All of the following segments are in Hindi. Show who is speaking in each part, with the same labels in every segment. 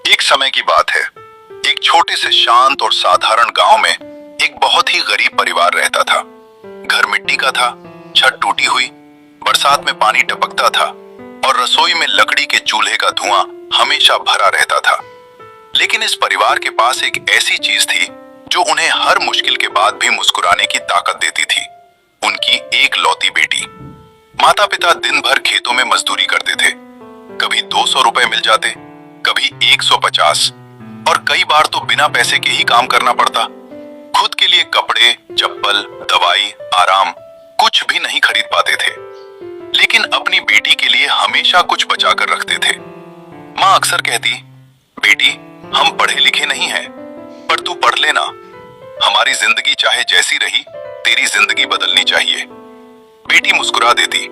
Speaker 1: एक समय की बात है। एक छोटे से शांत और साधारण गांव में एक बहुत ही गरीब परिवार रहता था। घर मिट्टी का था, छत टूटी हुई, बरसात में पानी टपकता था और रसोई में लकड़ी के चूल्हे का धुआं हमेशा भरा रहता था। लेकिन इस परिवार के पास एक ऐसी चीज थी जो उन्हें हर मुश्किल के बाद भी मुस्कुराने की ताकत देती थी। उनकी एक लौती बेटी। माता पिता दिन भर खेतों में मजदूरी करते थे। कभी 200 रुपए मिल जाते, कभी 150, और कई बार तो बिना पैसे के ही काम करना पड़ता। खुद के लिए कपड़े, चप्पल, दवाई, आराम कुछ भी नहीं खरीद पाते थे, लेकिन अपनी बेटी के लिए हमेशा कुछ बचा कर रखते थे। माँ अक्सर कहती, बेटी हम पढ़े लिखे नहीं हैं, पर तू पढ़ लेना। हमारी जिंदगी चाहे जैसी रही, तेरी जिंदगी बदलनी चाहिए। बेटी मुस्कुरा देती,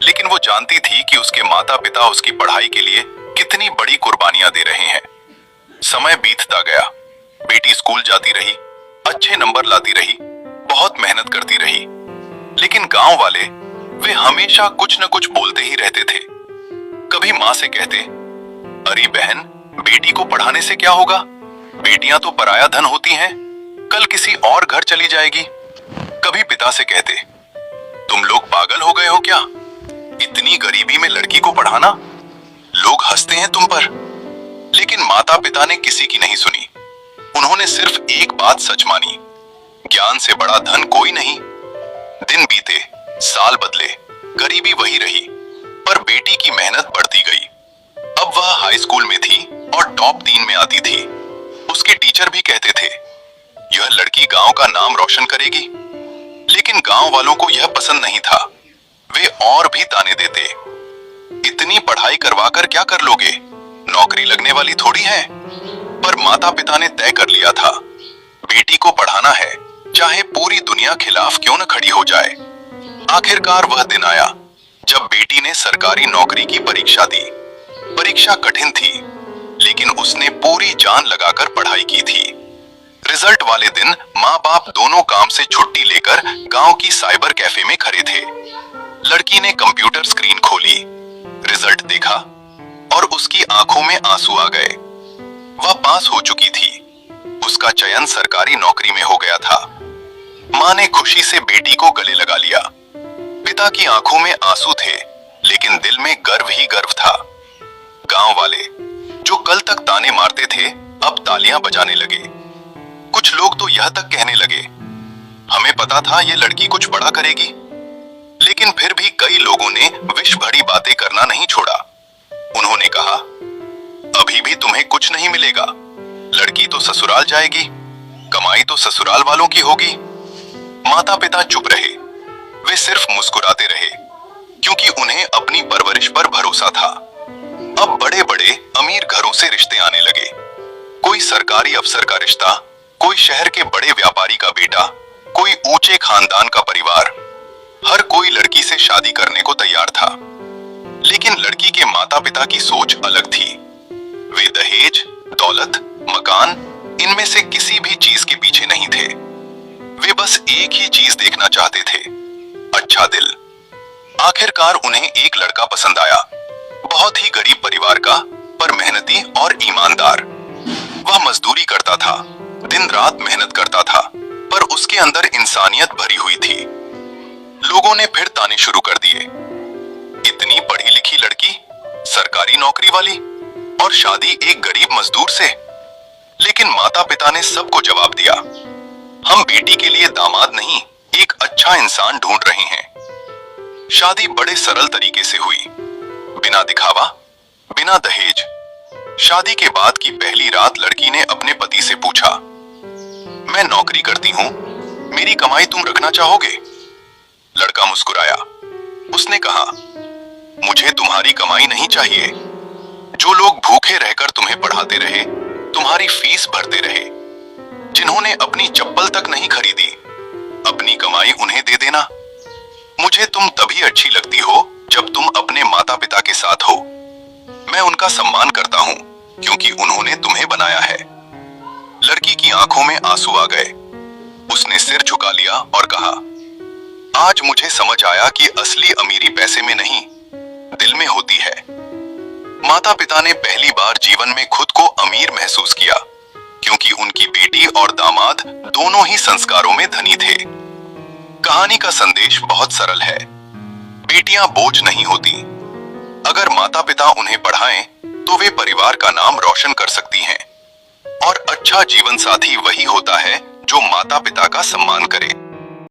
Speaker 1: लेकिन वो जानती थी कि उसके माता पिता उसकी पढ़ाई के लिए कितनी बड़ी कुर्बानियां दे रहे हैं। समय बीतता गया। बेटी स्कूल जाती रही, अच्छे नंबर लाती रही, बहुत मेहनत करती रही, लेकिन गांव वाले वे हमेशा कुछ न कुछ बोलते ही रहते थे। कभी माँ से कहते, अरे बहन, बेटी को पढ़ाने से क्या होगा? बेटियां तो पराया धन होती हैं, कल किसी और घर चली जाएगी। कभी पिता से कहते, तुम लोग पागल हो गए हो क्या? इतनी गरीबी में लड़की को पढ़ाना? लोग हंसते हैं तुम पर। लेकिन माता पिता ने किसी की नहीं सुनी। उन्होंने सिर्फ एक बात सच मानी, ज्ञान से बड़ा धन कोई नहीं। दिन बीते, साल बदले, गरीबी वही रही, पर बेटी की मेहनत बढ़ती गई। अब वह हाई स्कूल में थी और टॉप 3 में आती थी। उसके टीचर भी कहते थे, यह लड़की गांव का नाम रोशन करेगी। लेकिन गांव वालों को यह पसंद नहीं था। वे और भी ताने देते, इतनी पढ़ाई करवाकर क्या कर लोगे? नौकरी लगने वाली थोड़ी है। पर माता पिता ने तय कर लिया था, बेटी को पढ़ाना है, चाहे पूरी दुनिया खिलाफ क्यों न खड़ी हो जाए। आखिरकार वह दिन आया जब बेटी ने सरकारी नौकरी की परीक्षा दी। परीक्षा कठिन थी, लेकिन उसने पूरी जान लगाकर पढ़ाई की थी। रिजल्ट वाले दिन माँ बाप दोनों काम से छुट्टी लेकर गांव की साइबर कैफे में खड़े थे। लड़की ने कंप्यूटर स्क्रीन खोली, रिजल्ट देखा और उसकी आंखों में आंसू आ गए। वह पास हो चुकी थी। उसका चयन सरकारी नौकरी में हो गया था। माँ ने खुशी से बेटी को गले लगा लिया। पिता की आंखों में आंसू थे, लेकिन दिल में गर्व ही गर्व था। गांव वाले जो कल तक ताने मारते थे, अब तालियां बजाने लगे। कुछ लोग तो यह तक कहने लगे, हमें पता था ये लड़की कुछ बड़ा करेगी। लेकिन फिर भी कई लोगों ने विष भरी बातें करना नहीं छोड़ा। उन्होंने कहा, अभी भी तुम्हें कुछ नहीं मिलेगा। लड़की तो ससुराल जाएगी, कमाई तो ससुराल वालों की होगी। माता पिता चुप रहे। वे सिर्फ मुस्कुराते रहे, क्योंकि उन्हें अपनी परवरिश पर भरोसा था। अब बड़े बड़े अमीर घरों से रिश्ते आने लगे। कोई सरकारी अफसर का रिश्ता, कोई शहर के बड़े व्यापारी का बेटा, कोई ऊंचे खानदान का परिवार। हर कोई लड़की से शादी करने को तैयार था। लेकिन लड़की के माता पिता की सोच अलग थी। वे दहेज, दौलत, मकान, इनमें से किसी भी चीज के पीछे नहीं थे। वे बस एक ही चीज देखना चाहते थे, अच्छा दिल। आखिरकार उन्हें एक लड़का पसंद आया, बहुत ही गरीब परिवार का, पर मेहनती और ईमानदार। वह मजदूरी करता था, दिन रात मेहनत करता था, पर उसके अंदर इंसानियत भरी हुई थी। लोगों ने फिर ताने शुरू कर दिए, इतनी पढ़ी लिखी लड़की, सरकारी नौकरी वाली, और शादी एक गरीब मजदूर से। लेकिन माता पिता ने सबको जवाब दिया, हम बेटी के लिए दामाद नहीं, एक अच्छा इंसान ढूंढ रहे हैं। शादी बड़े सरल तरीके से हुई, बिना दिखावा, बिना दहेज। शादी के बाद की पहली रात लड़की ने अपने पति से पूछा, मैं नौकरी करती हूं, मेरी कमाई तुम रखना चाहोगे? लड़का मुस्कुराया। उसने कहा, मुझे तुम्हारी कमाई नहीं चाहिए। जो लोग भूखे रहकर तुम्हें पढ़ाते रहे, तुम्हारी फीस भरते रहे, जिन्होंने अपनी चप्पल तक नहीं खरीदी, अपनी कमाई उन्हें दे देना। मुझे तुम तभी अच्छी लगती हो जब तुम अपने माता पिता के साथ हो। मैं उनका सम्मान करता हूं, क्योंकि उन्होंने तुम्हें बनाया है। लड़की की आंखों में आंसू आ गए। उसने सिर झुका लिया और कहा, आज मुझे समझ आया कि असली अमीरी पैसे में नहीं, दिल में होती है। माता पिता ने पहली बार जीवन में खुद को अमीर महसूस किया, क्योंकि उनकी बेटी और दामाद दोनों ही संस्कारों में धनी थे। कहानी का संदेश बहुत सरल है। बेटियां बोझ नहीं होती। अगर माता पिता उन्हें पढ़ाएं, तो वे परिवार का नाम रोशन कर सकती हैं। और अच्छा जीवन साथी वही होता है जो माता पिता का सम्मान करे।